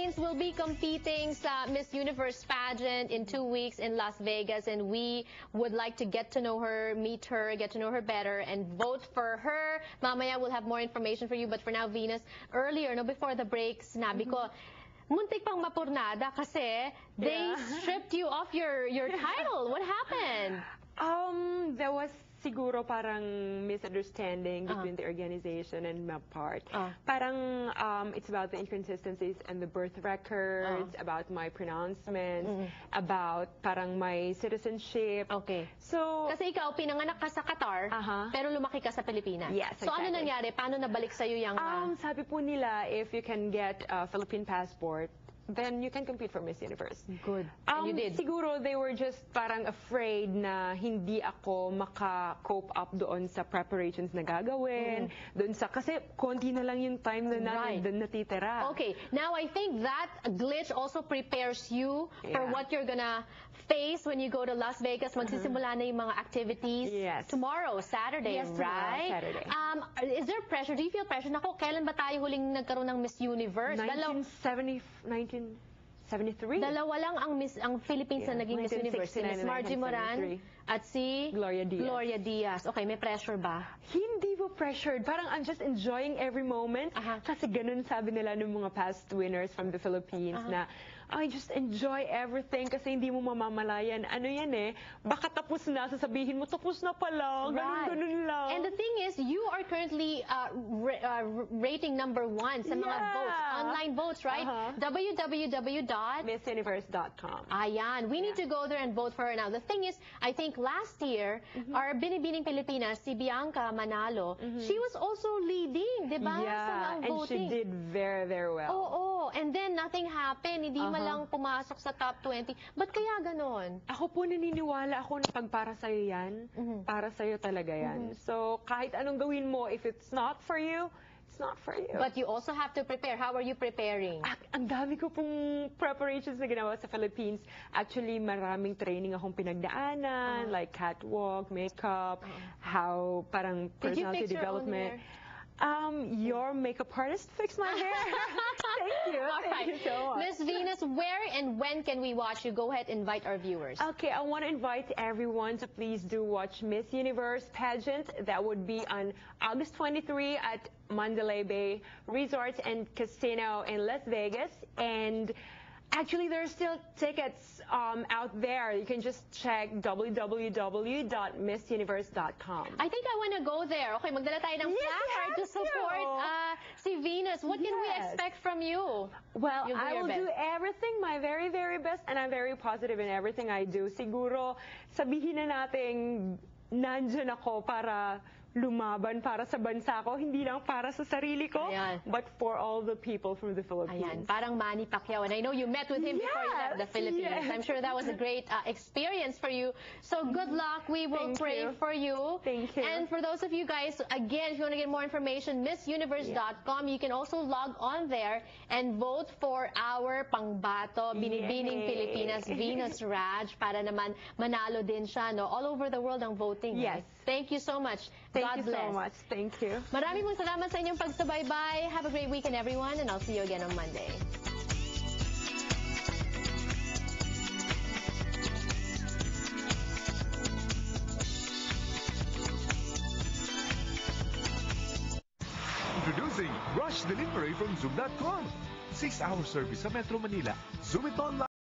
Philippines will be competing sa Miss Universe pageant in 2 weeks in Las Vegas, and we would like to get to know her, meet her, get to know her better, and vote for her. Mamaya we'll have more information for you, but for now, Venus, earlier, no, before the break, sinabi ko, muntik pang mapurnada kasi they stripped you of your title. What happened? There was siguro parang misunderstanding between the organization and my part. Parang it's about the inconsistencies and the birth records, about my pronouncements, about parang my citizenship. Okay. So, Kasi ikaw, pinanganak ka sa Qatar, pero lumaki ka sa Pilipinas. Yes, So ano exactly. nangyari? Paano nabalik sa'yo yung... sabi po nila, if you can get a Philippine passport, then you can compete for Miss Universe. Good. And you did. Siguro they were just parang afraid na hindi ako maka-cope up doon sa preparations na gagawin. Doon sa, kasi konti na lang yung time na natin doon natitira. Okay. Now, I think that glitch also prepares you for what you're gonna face when you go to Las Vegas. Magsisimula na yung mga activities tomorrow, Saturday, right? Saturday. Is there pressure? Do you feel pressure? Nako, kailan ba tayo huling nagkaroon ng Miss Universe? 1973? Dalawa lang ang Philippines na naging Miss Universe. Si Miss Margie Moran at si Gloria Diaz. Gloria Diaz. Okay, may pressure ba? Hindi po pressured. Parang I'm just enjoying every moment. Kasi ganun sabi nila ng mga past winners from the Philippines na I just enjoy everything kasi hindi mo mamamalayan. Ano yan baka tapos na, sasabihin mo, tapos na pala, ganun lang. And the thing is, you are currently rating #1 sa mga votes, online votes, right? www.missuniverse.com. Ayan, we need to go there and vote for her now. The thing is, I think last year, our Binibining Pilipinas, si Bianca Manalo, she was also leading, di ba? Yeah, and she did very, very well. Oo, and then nothing happened. Hindi man lang pumasok sa top 20. Ba't kaya ganon? Ako po naniniwala ako na pag para sa'yo yan, para sa'yo talaga yan. So, kahit anong gawin mo, if it's not for you, it's not for you. But you also have to prepare. How are you preparing? Ang dami ko pong preparations na ginawa sa Philippines. Actually, maraming training akong pinagdaanan, like catwalk, makeup, how parang personality development. Your makeup artist fixed my hair. Thank you. Thank you so much. Miss Venus, where and when can we watch you? Go ahead, invite our viewers. Okay, I want to invite everyone to please do watch Miss Universe pageant. That would be on August 23 at Mandalay Bay Resort and Casino in Las Vegas. And actually, there are still tickets out there. You can just check www.missuniverse.com. I think I want to go there. Okay, magdala tayo ng placard to support si Venus. What can we expect from you? Well, I will do everything, my very, very best, and I'm very positive in everything I do. Siguro, sabihin na natin, nandyan ako para lumaban para sa bansa ko, hindi lang para sa sarili ko, but for all the people from the Philippines. Ayan, parang Manny Pacquiao. And I know you met with him before you left the Philippines. I'm sure that was a great experience for you. So good luck. We will pray for you. Thank you. And for those of you guys, again, if you want to get more information, missuniverse.com. You can also log on there and vote for our pangbato, Binibining Pilipinas, Venus Raj, para naman manalo din siya, no? All over the world ang voting. Yes. Thank you so much. Thank you so much. Thank you. Maraming salamat sa inyong pagsubaybay. Have a great weekend, everyone, and I'll see you again on Monday. Introducing Rush Delivery from Zoom.com. 6-hour service sa Metro Manila. Zoom it online.